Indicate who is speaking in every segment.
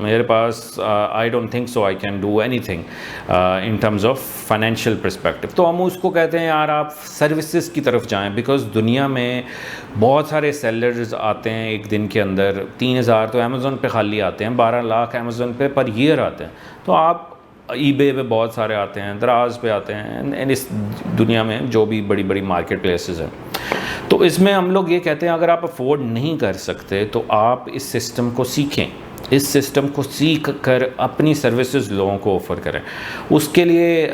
Speaker 1: میرے پاس I don't think so I can do anything in terms of financial perspective. تو ہم اس کو کہتے ہیں یار آپ سروسز کی طرف جائیں, بیکاز دنیا میں بہت سارے سیلرز آتے ہیں ایک دن کے اندر. 3,000 تو امیزون پہ خالی آتے ہیں, 12 لاکھ امیزون پہ پر ایئر آتے ہیں. تو آپ ای بے پہ بہت سارے آتے ہیں, دراز پہ آتے ہیں, اس دنیا میں جو بھی بڑی بڑی مارکیٹ پلیسز ہیں. تو اس میں ہم لوگ یہ کہتے ہیں اگر آپ افورڈ نہیں کر سکتے تو آپ اس سسٹم کو سیکھیں, اس سسٹم کو سیکھ کر اپنی سروسز لوگوں کو آفر کریں. اس کے لیے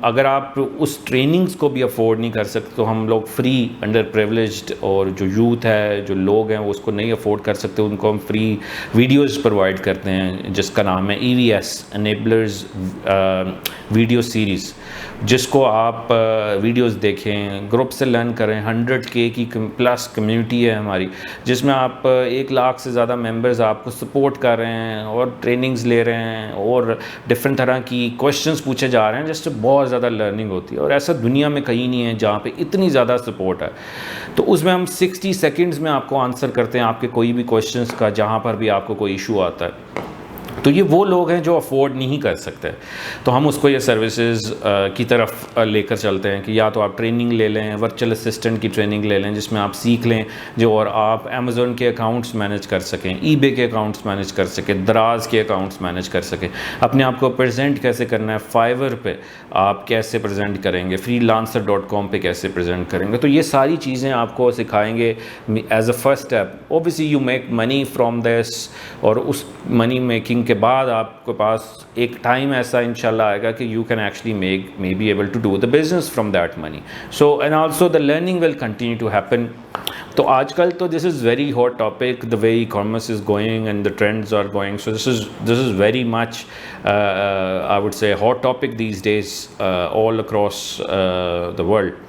Speaker 1: اگر آپ اس ٹریننگز کو بھی افورڈ نہیں کر سکتے تو ہم لوگ فری انڈر پریولیجڈ اور جو یوتھ ہے, جو لوگ ہیں وہ اس کو نہیں افورڈ کر سکتے, ان کو ہم فری ویڈیوز پرووائڈ کرتے ہیں جس کا نام ہے EVS انیبلرز ویڈیو سیریز, جس کو آپ ویڈیوز دیکھیں, گروپ سے لرن کریں. 100K کی پلس کمیونٹی ہے ہماری, جس میں آپ 1 لاکھ سے زیادہ ممبرز آپ کو سپورٹ کر رہے ہیں اور ٹریننگز لے رہے ہیں اور ڈفرینٹ طرح کی کویشچنس پوچھے جا رہے ہیں, جس سے بہت زیادہ لرننگ ہوتی ہے. اور ایسا دنیا میں کہیں نہیں ہے جہاں پہ اتنی زیادہ سپورٹ ہے. تو اس میں ہم 60 سیکنڈز میں آپ کو آنسر کرتے ہیں آپ کے کوئی بھی کویشچنس کا, جہاں پر بھی آپ کو کوئی ایشو آتا ہے. تو یہ وہ لوگ ہیں جو افورڈ نہیں کر سکتے, تو ہم اس کو یہ سروسز کی طرف لے کر چلتے ہیں کہ یا تو آپ ٹریننگ لے لیں, ورچوئل اسسٹنٹ کی ٹریننگ لے لیں جس میں آپ سیکھ لیں جو, اور آپ امیزون کے اکاؤنٹس مینیج کر سکیں, ای بے کے اکاؤنٹس مینیج کر سکیں, دراز کے اکاؤنٹس مینیج کر سکیں, اپنے آپ کو پریزنٹ کیسے کرنا ہے, فائیور پہ آپ کیسے پریزنٹ کریں گے, freelancer.com پہ کیسے پریزنٹ کریں گے. تو یہ ساری چیزیں آپ کو سکھائیں گے as a first step. Obviously you make money from this, اور اس منی میکنگ کے بعد آپ کے پاس ایک ٹائم ایسا انشاءاللہ آئے گا کہ you can actually may be able to do the business from that money. So and also the learning will continue to happen. تو آج کل تو this is very hot topic, the way e-commerce is going and the trends are going. So this is very much I would say hot topic these days all across the world,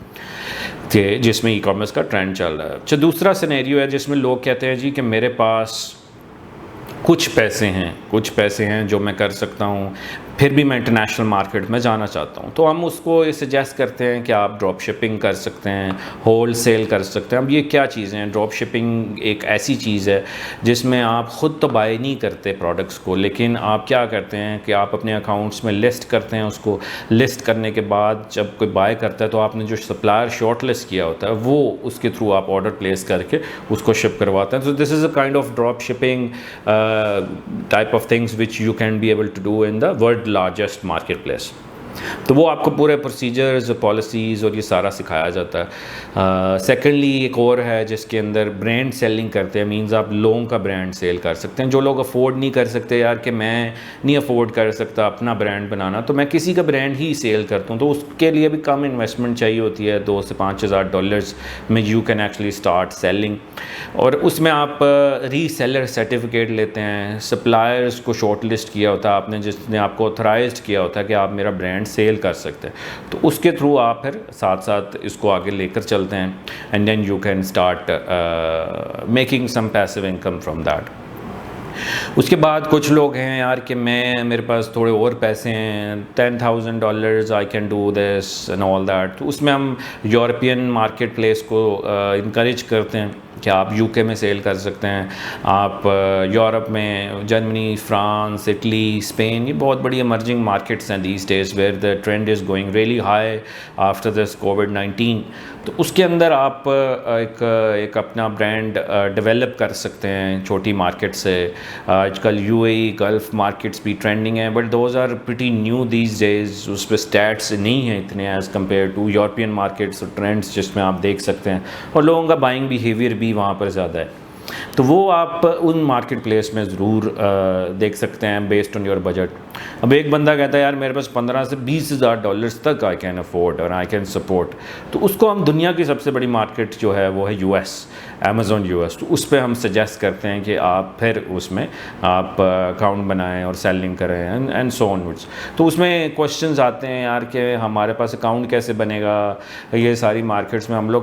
Speaker 1: کہ جس میں ای commerce کا trend چل رہا ہے. اچھا, دوسرا scenario ہے جس میں لوگ کہتے ہیں جی کہ میرے پاس کچھ پیسے ہیں جو میں کر سکتا ہوں, پھر بھی میں انٹرنیشنل مارکیٹ میں جانا چاہتا ہوں. تو ہم اس کو یہ سجیسٹ کرتے ہیں کہ آپ ڈراپ شپنگ کر سکتے ہیں, ہول سیل کر سکتے ہیں. اب یہ کیا چیزیں ہیں؟ ڈراپ شپنگ ایک ایسی چیز ہے جس میں آپ خود تو بائی نہیں کرتے پروڈکٹس کو, لیکن آپ کیا کرتے ہیں کہ آپ اپنے اکاؤنٹس میں لسٹ کرتے ہیں. اس کو لسٹ کرنے کے بعد جب کوئی بائی کرتا ہے تو آپ نے جو سپلائر شارٹ لسٹ کیا ہوتا ہے وہ اس کے تھرو آپ آرڈر پلیس کر کے اس کو شپ کرواتے ہیں. So this is a kind of drop shipping type of things which you can be able to do in the world largest marketplace. تو وہ آپ کو پورے پروسیجرز, پالیسیز اور یہ سارا سکھایا جاتا ہے. سیکنڈلی ایک اور ہے جس کے اندر برانڈ سیلنگ کرتے ہیں, مینز آپ لوگوں کا برانڈ سیل کر سکتے ہیں. جو لوگ افورڈ نہیں کر سکتے یار کہ میں نہیں افورڈ کر سکتا اپنا برانڈ بنانا, تو میں کسی کا برانڈ ہی سیل کرتا ہوں. تو اس کے لیے بھی کم انویسٹمنٹ چاہیے ہوتی ہے, $2,000 سے $5,000 میں you can actually start selling. اور اس میں آپ ری سیلر سرٹیفکیٹ لیتے ہیں, سپلائرز کو شارٹ لسٹ کیا ہوتا ہے آپ نے, جس نے آپ کو آتھرائزڈ کیا ہوتا ہے کہ آپ میرا برانڈ سیل کر سکتے ہیں. تو اس کے تھرو آپ پھر ساتھ ساتھ اس کو آگے لے کر چلتے ہیں, and then you can start making some passive income from that. اس کے بعد کچھ لوگ ہیں یار کہ میرے پاس تھوڑے اور پیسے ہیں, $10,000 آئی can do this and all that. تو اس میں ہم یورپین مارکیٹ پلیس کو انکریج کرتے ہیں کہ آپ UK میں سیل کر سکتے ہیں, آپ یورپ میں جرمنی, فرانس, اٹلی, اسپین, یہ بہت بڑی ایمرجنگ مارکیٹس ہیں these days where the trend is going really high after this COVID-19. تو اس کے اندر آپ ایک اپنا برانڈ ڈیولپ کر سکتے ہیں چھوٹی مارکیٹ سے. آج کل UAE گلف مارکیٹس بھی ٹرینڈنگ ہیں, but those are pretty new these days. اس پہ اسٹیٹس نہیں ہیں اتنے as compare to European markets اور ٹرینڈس جس میں آپ دیکھ سکتے ہیں, اور لوگوں کا بائنگ بیہیویئر بھی وہاں پر زیادہ ہے. تو وہ آپ ان مارکیٹ پلیس میں ضرور دیکھ سکتے ہیں بیسڈ آن یور بجٹ. اب ایک بندہ کہتا ہے یار میرے پاس $15,000 سے $20,000 تک آئی کین افورڈ اور آئی کین سپورٹ, تو اس کو ہم دنیا کی سب سے بڑی مارکیٹ جو ہے وہ ہے US, Amazon US. تو اس پہ ہم سجیسٹ کرتے ہیں کہ آپ پھر اس میں آپ اکاؤنٹ بنائیں اور سیلنگ کریں اینڈ سو آنورڈس. تو اس میں کوشچنز آتے ہیں یار کہ ہمارے پاس اکاؤنٹ کیسے بنے گا, یہ ساری مارکیٹس میں ہم لوگ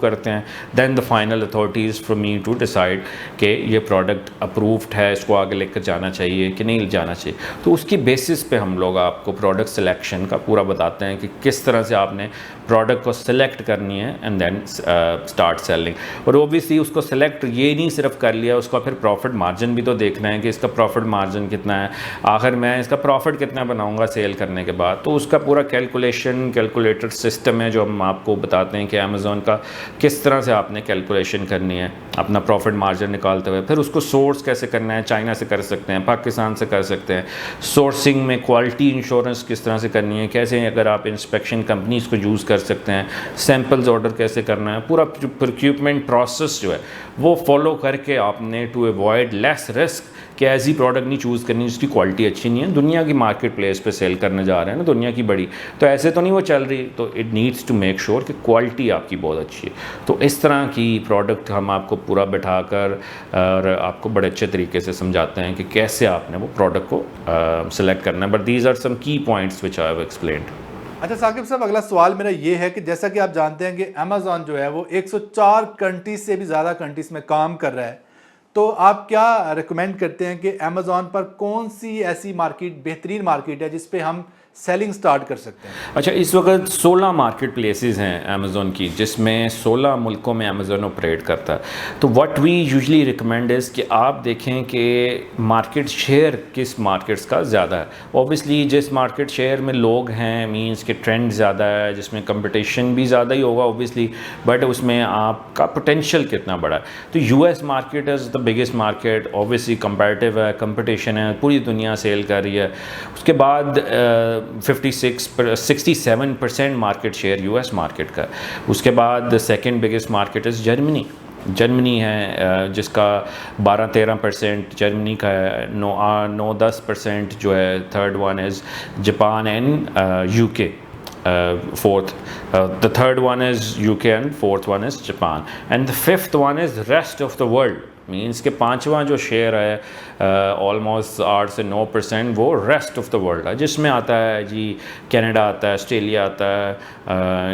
Speaker 1: کرتے ہیں. Then the final authorities for me to decide کہ یہ پروڈکٹ اپرووڈ ہے, اس کو آگے لے کر جانا چاہیے کہ نہیں جانا چاہیے. تو اس کی بیسس پہ ہم لوگ آپ کو پروڈکٹ سلیکشن کا پورا بتاتے ہیں کہ کس طرح سے آپ نے پروڈکٹ کو سلیکٹ کرنی ہے اینڈ دین اسٹارٹ سیلنگ. اور اوبیسلی اس کو سلیکٹ یہ نہیں صرف کر لیا, اس کا پھر پروفٹ مارجن بھی تو دیکھنا ہے کہ اس کا پروفٹ مارجن کتنا ہے, آخر میں اس کا پروفٹ کتنا بناؤں گا سیل کرنے کے بعد. تو اس کا پورا کیلکولیٹر سسٹم ہے جو ہم آپ کو بتاتے ہیں کہ امیزون کا کس طرح سے آپ نے کیلکولیشن کرنی ہے اپنا پروفٹ مارجن نکالتے ہوئے. پھر اس کو سورس کیسے کرنا ہے, چائنا سے کر سکتے ہیں, پاکستان سے کر سکتے ہیں. سورسنگ میں کوالٹی انشورنس کس طرح سے کرنی ہے, کیسے اگر آپ انسپیکشن کمپنیز کو یوز کر سکتے ہیں, سیمپلز آرڈر کیسے کرنا ہے, پورا پروکیوپمنٹ پروسیس جو ہے وہ فالو کر کے آپ نے ٹو ایوائڈ لیس رسک کہ ایسی پروڈکٹ نہیں چوز کرنی جس کی کوالٹی اچھی نہیں ہے. دنیا کی مارکیٹ پلیس پہ سیل کرنے جا رہے ہیں نا, دنیا کی بڑی, تو ایسے تو نہیں وہ چل رہی. تو it needs to make sure کہ کوالٹی آپ کی بہت اچھی ہے. تو اس طرح کی پروڈکٹ ہم آپ کو پورا بٹھا کر اور آپ کو بڑے اچھے طریقے سے سمجھاتے ہیں کہ کیسے آپ نے وہ پروڈکٹ کو سلیکٹ کرنا ہے. بٹ دیز آر سم کی points which I have explained.
Speaker 2: اچھا ثاقب صاحب, اگلا سوال میرا یہ ہے کہ جیسا کہ آپ جانتے ہیں کہ امیزون جو ہے وہ 104 کنٹریز سے بھی زیادہ کنٹریز میں کام کر رہا ہے, تو آپ کیا ریکمینڈ کرتے ہیں کہ امیزون پر کون سی ایسی مارکیٹ بہترین مارکیٹ ہے جس پہ ہم سیلنگ سٹارٹ کر سکتے ہیں؟
Speaker 1: اچھا, اس وقت 16 مارکیٹ پلیسز ہیں امیزون کی, جس میں 16 ملکوں میں امیزون آپریٹ کرتا ہے. تو واٹ وی یوزلی ریکمینڈ از کہ آپ دیکھیں کہ مارکیٹ شیئر کس مارکیٹس کا زیادہ ہے. اوبیسلی جس مارکیٹ شیئر میں لوگ ہیں مینس کہ ٹرینڈ زیادہ ہے, جس میں کمپٹیشن بھی زیادہ ہی ہوگا اوبیسلی, بٹ اس میں آپ کا پوٹینشیل کتنا بڑا ہے. تو U S market is the biggest market, obviously competitive ہے, کمپٹیشن ہے, پوری دنیا سیل کر رہی ہے. اس کے بعد 67% market share U S market کا. اس کے بعد second biggest market is Germany ہے, جس کا 12-13% جرمنی کا ہے, 9-10% جو ہے. Third one is Japan and you کے. Fourth, the third one is UK and fourth one is Japan, and the fifth one is rest of the world. Means کہ پانچواں جو شیئر ہے آلموسٹ 8 سے 9% وہ ریسٹ آف دا ورلڈ ہے, جس میں آتا ہے جی کینیڈا آتا ہے, آسٹریلیا آتا ہے,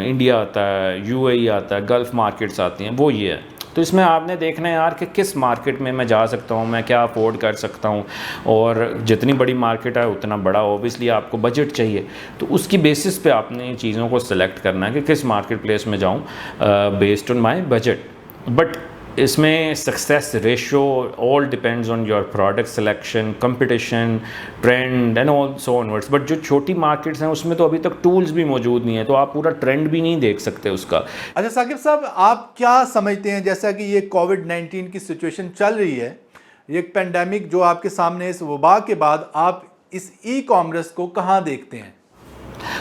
Speaker 1: انڈیا آتا ہے, یو اے ای آتا ہے, گلف مارکیٹس آتی ہیں, وہ یہ ہے. تو اس میں آپ نے دیکھنا ہے یار کہ کس مارکیٹ میں میں جا سکتا ہوں, میں کیا افورڈ کر سکتا ہوں, اور جتنی بڑی مارکیٹ ہے اتنا بڑا اوبیسلی آپ کو بجٹ چاہیے. تو اس کی بیسس پہ آپ نے چیزوں کو سلیکٹ کرنا ہے کہ کس مارکیٹ پلیس میں جاؤں based on my budget. But اس میں success ratio all depends on your product selection, competition, trend and all so onwards. But جو چھوٹی مارکیٹس ہیں اس میں تو ابھی تک ٹولز بھی موجود نہیں ہیں, تو آپ پورا ٹرینڈ بھی نہیں دیکھ سکتے اس کا.
Speaker 2: اچھا ثاقب صاحب, آپ کیا سمجھتے ہیں جیسا کہ یہ کووڈ-19 کی سچویشن چل رہی ہے, یہ ایک پینڈیمک جو آپ کے سامنے, اس وبا کے بعد آپ اس ای کامرس کو کہاں دیکھتے ہیں؟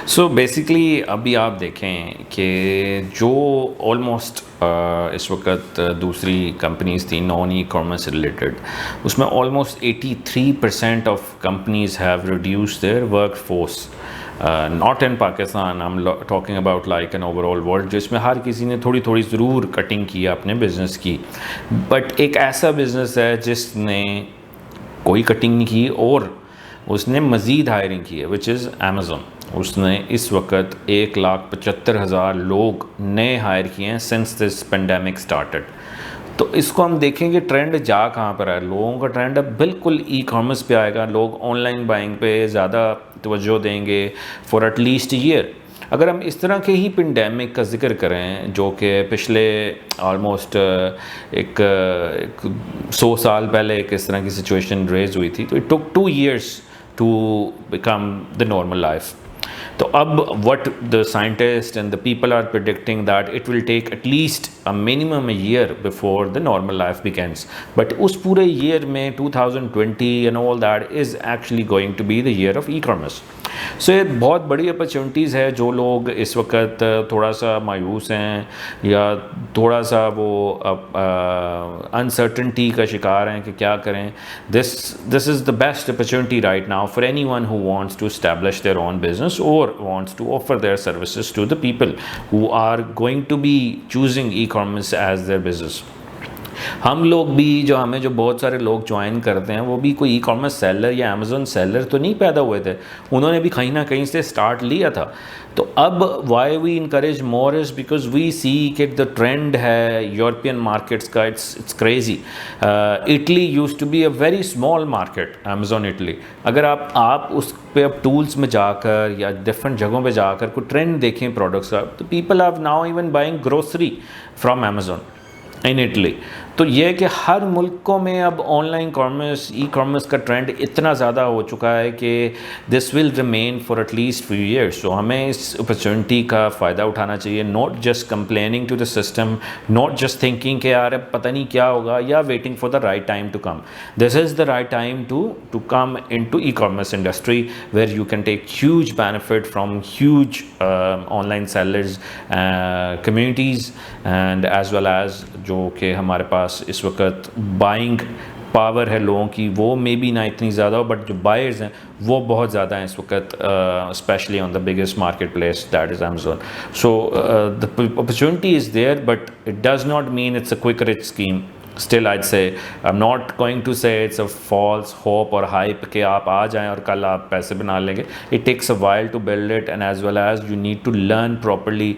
Speaker 1: سو بیسکلی ابھی آپ دیکھیں کہ جو آلموسٹ اس وقت دوسری کمپنیز تھیں نان ای کامرس ریلیٹڈ, اس میں almost 83% of companies have reduced their work force. Not in Pakistan, I am talking about like an overall world, جس میں ہر کسی نے تھوڑی تھوڑی ضرور کٹنگ کی اپنے بزنس کی. بٹ ایک ایسا بزنس ہے جس نے کوئی کٹنگ نہیں کی اور اس نے مزید ہائرنگ کی ہے, وچ از امیزون. اس نے اس وقت 1,75,000 لوگ نئے ہائر کیے ہیں سنس دس پینڈیمک اسٹارٹڈ. تو اس کو ہم دیکھیں کہ ٹرینڈ جا کہاں پر ہے. لوگوں کا ٹرینڈ اب بالکل ای کامرس پہ آئے گا, لوگ آن لائن بائنگ پہ زیادہ توجہ دیں گے فار ایٹ لیسٹ ایئر. اگر ہم اس طرح کے ہی پینڈیمک کا ذکر کریں جو کہ پچھلے آلموسٹ ایک 100 سال پہلے ایک اس طرح کی سچویشن ریز ہوئی تھی, تو it took 2 years to become the normal life. تو اب what the scientists and the people are predicting that it will take at least a minimum a year before the normal life begins. But اس پورے year میں 2020 and all that is actually going to be the year of e-commerce. سو یہ بہت بڑی opportunities ہے. جو لوگ اس وقت تھوڑا سا مایوس ہیں یا تھوڑا سا وہ انسرٹنٹی کا شکار ہیں کہ کیا کریں, this is the best opportunity right now for anyone who wants to establish their own business or wants to offer their services to the people who are going to be choosing e-commerce as their business. ہم لوگ بھی ہمیں جو بہت سارے لوگ join کرتے ہیں وہ بھی کوئی ای کامرس سیلر یا امیزون سیلر تو نہیں پیدا ہوئے تھے, انہوں نے بھی کہیں نہ کہیں سے اسٹارٹ لیا تھا. تو اب why we encourage more as because we see کہ دا ٹرینڈ ہے یورپین مارکیٹس کا, it's crazy. Italy used to be a very small market, Amazon Italy. اگر آپ اس پہ اب ٹولس میں جا کر یا ڈفرینٹ جگہوں پہ جا کر کوئی ٹرینڈ دیکھیں پروڈکٹس کا, تو people have now even buying grocery from Amazon in Italy. تو یہ کہ ہر ملکوں میں اب online commerce, e commerce کا ٹرینڈ اتنا زیادہ ہو چکا ہے کہ this will remain for at least few years. So ہمیں اس اپرچونٹی کا فائدہ اٹھانا چاہیے, not just complaining to the system, not just thinking کہ یار اب پتہ نہیں کیا ہوگا, یا waiting for the right time to come. This is the right time to come into e commerce industry where you can take huge benefit from huge online sellers communities, and as well as جو کہ ہمارے پاس اس وقت buying power ہے لوگوں کی, وہ may be نہ اتنی زیادہ ہو, بٹ جو بائرز ہیں وہ بہت زیادہ ہیں اس وقت, specially on the biggest marketplace that is Amazon. So the opportunity is there, but it does not mean it's a quick rich scheme. Still I'd say I'm not going to say it's a false hope or hype کہ آپ آ جائیں اور کل آپ پیسے بنا لیں گے. It takes a while to build it, and as well as you need to learn properly,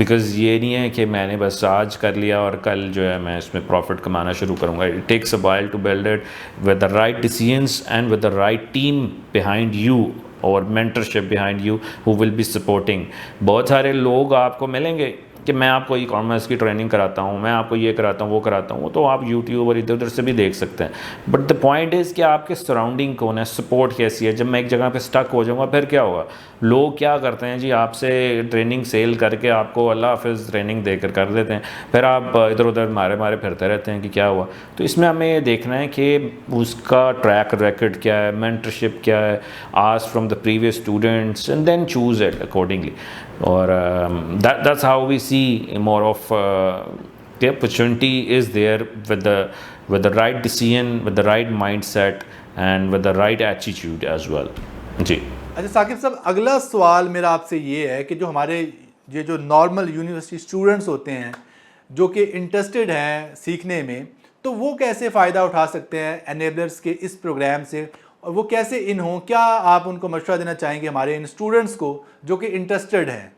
Speaker 1: because یہ نہیں ہے کہ میں نے بس آج کر لیا اور کل جو ہے میں اس میں پروفٹ کمانا شروع کروں گا. It takes a while to build it with the right decisions and with the right team behind you or mentorship behind you who will be supporting. بہت سارے لوگ آپ کو ملیں گے کہ میں آپ کو ای کامرس کی ٹریننگ کراتا ہوں, میں آپ کو یہ کراتا ہوں, وہ کراتا ہوں, وہ تو آپ یوٹیوب اور ادھر ادھر سے بھی دیکھ سکتے ہیں. بٹ دا پوائنٹ از کہ آپ کے سراؤنڈنگ کون ہے, سپورٹ کیسی ہے. جب میں ایک جگہ پہ اسٹک ہو جاؤں گا پھر کیا ہوگا؟ لوگ کیا کرتے ہیں جی, آپ سے ٹریننگ سیل کر کے آپ کو اللہ حافظ ٹریننگ دے کر دیتے ہیں, پھر آپ ادھر ادھر مارے پھرتے رہتے ہیں کہ کیا ہوا. تو اس میں ہمیں یہ دیکھنا ہے کہ اس کا ٹریک ریکارڈ کیا ہے, مینٹرشپ کیا ہے, ask from the previous students and then choose it accordingly. اور that's how we see more of the opportunity is there with the right decision, with the right mindset and with the right attitude as well. جی
Speaker 2: اچھا ثاقب صاحب, اگلا سوال میرا آپ سے یہ ہے کہ جو ہمارے یہ جو نارمل یونیورسٹی اسٹوڈنٹس ہوتے ہیں جو کہ انٹرسٹڈ ہیں سیکھنے میں, تو وہ کیسے فائدہ اٹھا سکتے ہیں انیبلرز کے اس پروگرام سے, اور وہ کیسے ان ہوں؟ کیا آپ ان کو مشورہ دینا چاہیں گے ہمارے ان اسٹوڈنٹس کو جو کہ انٹرسٹڈ ہیں؟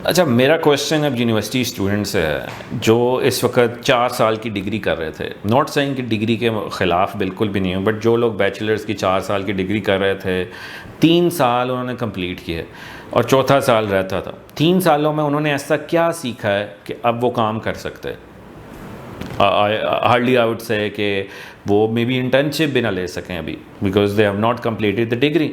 Speaker 1: اچھا, میرا کویشچن اب یونیورسٹی اسٹوڈنٹ سے ہے جو اس وقت 4 سال کی ڈگری کر رہے تھے. ناٹ سینگ کہ ڈگری کے خلاف بالکل بھی نہیں ہوں, بٹ جو لوگ بیچلرس کی 4 سال کی ڈگری کر رہے تھے, 3 سال انہوں نے کمپلیٹ کیے اور 4تھا سال رہتا تھا. 3 سالوں میں انہوں نے ایسا کیا سیکھا ہے کہ اب وہ کام کر سکتے ہیں؟ ہارڈلی آئی وڈ سے کہ وہ مے بی انٹرنشپ بھی نہ لے سکیں ابھی, because they have not completed the degree.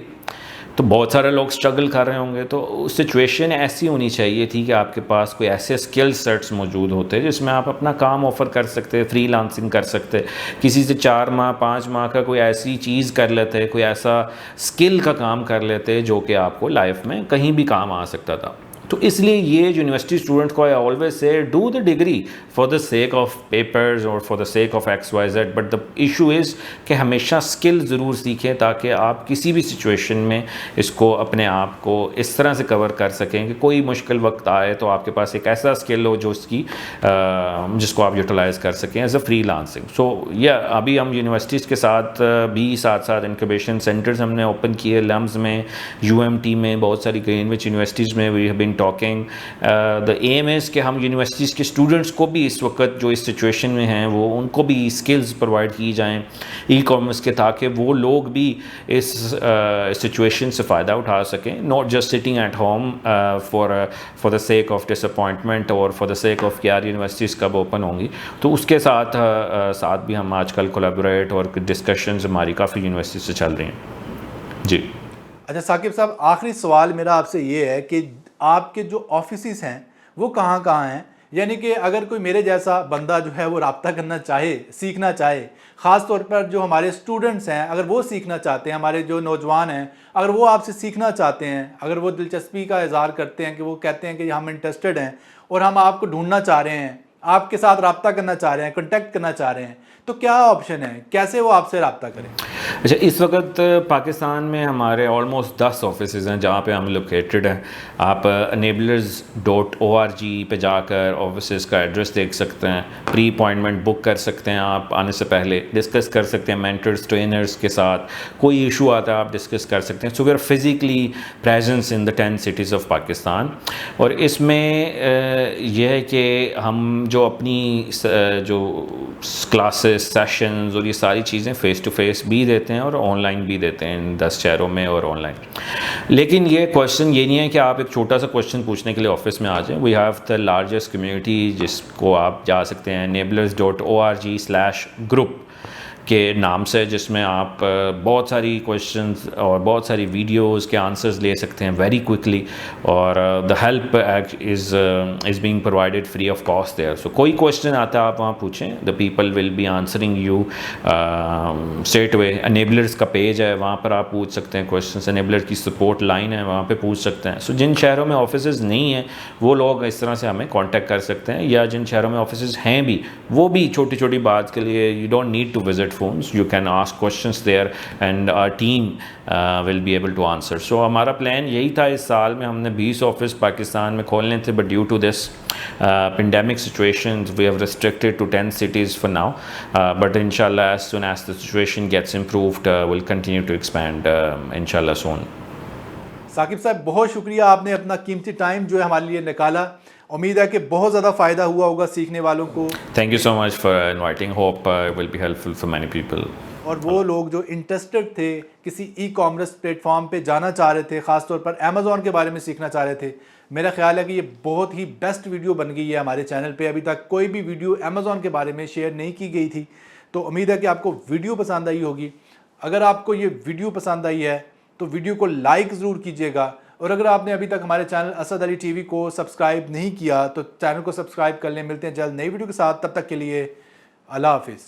Speaker 1: تو بہت سارے لوگ اسٹرگل کر رہے ہوں گے. تو سچویشن ایسی ہونی چاہیے تھی کہ آپ کے پاس کوئی ایسے اسکل سیٹس موجود ہوتے جس میں آپ اپنا کام آفر کر سکتے, فری لانسنگ کر سکتے, کسی سے 4 ماہ 5 ماہ کا کوئی ایسی چیز کر لیتے, کوئی ایسا اسکل کا کام کر لیتے جو کہ آپ کو لائف میں کہیں بھی کام آ سکتا تھا. تو اس لیے یہ یونیورسٹی اسٹوڈنٹ کو I always say do the degree for the sake of papers اور for the sake of X Y Z, but the issue is کہ ہمیشہ اسکل ضرور سیکھیں تاکہ آپ کسی بھی سچویشن میں اس کو اپنے آپ کو اس طرح سے کور کر سکیں کہ کوئی مشکل وقت آئے تو آپ کے پاس ایک ایسا اسکل ہو جو جس کو آپ یوٹیلائز کر سکیں ایز اے فری لانسنگ. سو ابھی ہم یونیورسٹیز کے ساتھ بھی ساتھ انکوبیشن سینٹرز ہم نے اوپن کیے, لمز میں, UMT میں, بہت ساری گرینوچ یونیورسٹیز میں we have been talking. The aim is کہ ہم یونیورسٹیز کے اسٹوڈنٹس کو بھی اس وقت جو اس سچویشن میں ہیں وہ ان کو بھی اسکلز پرووائڈ کی جائیں ای کامرس کے, تاکہ وہ لوگ بھی اس سچویشن سے فائدہ اٹھا سکیں, not just sitting at home for the sake of disappointment اور فار دا سیک آف کہ یار یونیورسٹیز کب اوپن ہوں گی. تو اس کے ساتھ بھی ہم آج کل کولیبوریٹ اور ڈسکشنز ہماری کافی یونیورسٹی سے چل رہی ہیں. جی
Speaker 2: اچھا ثاقب صاحب, آخری سوال میرا آپ سے یہ ہے کہ آپ کے جو آفیسز ہیں وہ کہاں ہیں؟ یعنی کہ اگر کوئی میرے جیسا بندہ جو ہے وہ رابطہ کرنا چاہے, سیکھنا چاہے, خاص طور پر جو ہمارے اسٹوڈنٹس ہیں اگر وہ سیکھنا چاہتے ہیں, ہمارے جو نوجوان ہیں اگر وہ آپ سے سیکھنا چاہتے ہیں, اگر وہ دلچسپی کا اظہار کرتے ہیں کہ وہ کہتے ہیں کہ ہم انٹرسٹڈ ہیں اور ہم آپ کو ڈھونڈنا چاہ رہے ہیں آپ کے ساتھ رابطہ کرنا چاہ رہے ہیں, کنٹیکٹ کرنا چاہ رہے ہیں, تو کیا آپشن ہے, کیسے وہ آپ سے رابطہ کریں؟
Speaker 1: اچھا, اس وقت پاکستان میں ہمارے آلموسٹ 10 آفیسز ہیں جہاں پہ ہم لوکیٹڈ ہیں. آپ enablers.org پہ جا کر آفیسز کا ایڈریس دیکھ سکتے ہیں, پری اپوائنٹمنٹ بک کر سکتے ہیں, آپ آنے سے پہلے ڈسکس کر سکتے ہیں مینٹرز ٹرینرز کے ساتھ, کوئی ایشو آتا ہے آپ ڈسکس کر سکتے ہیں. So we are physically presence in the 10 cities of Pakistan. اور اس میں یہ ہے کہ ہم جو اپنی جو کلاسز سیشنز اور یہ ساری چیزیں فیس ٹو فیس بھی دیتے ہیں اور آن لائن بھی دیتے ہیں ان 10 شہروں میں اور آن لائن. لیکن یہ کویشچن یہ نہیں ہے کہ آپ ایک چھوٹا سا کویشچن پوچھنے کے لیے آفس میں آ جائیں. We have the largest community جس کو آپ جا سکتے ہیں enablers.org/group کے نام سے, جس میں آپ بہت ساری کویشچنز اور بہت ساری ویڈیوز کے آنسرز لے سکتے ہیں ویری کوئکلی, اور the help is being provided free of cost there. So کوئی کویشچن آتا ہے آپ وہاں پوچھیں, the people will be answering you straight away. Enablers کا پیج ہے, وہاں پر آپ پوچھ سکتے ہیں کویشچنس. انیبلر کی سپورٹ لائن ہے, وہاں پہ پوچھ سکتے ہیں. سو جن شہروں میں آفیسز نہیں ہیں وہ لوگ اس طرح سے ہمیں کانٹیکٹ کر سکتے ہیں, یا جن شہروں میں آفیسز ہیں بھی وہ بھی چھوٹی چھوٹی بات کے لیے you don't need to visit phones, you can ask questions there and our team will be able to answer. So ہمارا پلان یہی تھا, اس سال میں ہم نے 20 آفس پاکستان میں کھولنے تھے, but due to this pandemic situations we have restricted to 10 cities for now, but inshallah as soon as the situation gets improved we'll continue to expand inshallah soon.
Speaker 2: Saqib صاحب بہت شکریہ, آپ نے اپنا قیمتی ٹائم جو ہے ہمارے لیے نکالا. امید ہے کہ بہت زیادہ فائدہ ہوا ہوگا سیکھنے والوں کو.
Speaker 1: Thank you so much for inviting. Hope it will be helpful for many people.
Speaker 2: اور وہ لوگ جو انٹرسٹڈ تھے, کسی ای کامرس پلیٹ فارم پہ جانا چاہ رہے تھے, خاص طور پر امیزون کے بارے میں سیکھنا چاہ رہے تھے, میرا خیال ہے کہ یہ بہت ہی بیسٹ ویڈیو بن گئی ہے ہمارے چینل پہ. ابھی تک کوئی بھی ویڈیو امیزون کے بارے میں شیئر نہیں کی گئی تھی, تو امید ہے کہ آپ کو ویڈیو پسند آئی ہوگی. اگر آپ کو یہ ویڈیو پسند آئی ہے تو ویڈیو کو لائک ضرور کیجیے گا, اور اگر آپ نے ابھی تک ہمارے چینل اسد علی ٹی وی کو سبسکرائب نہیں کیا تو چینل کو سبسکرائب کر لیں. ملتے ہیں جلد نئی ویڈیو کے ساتھ, تب تک کے لیے اللہ حافظ.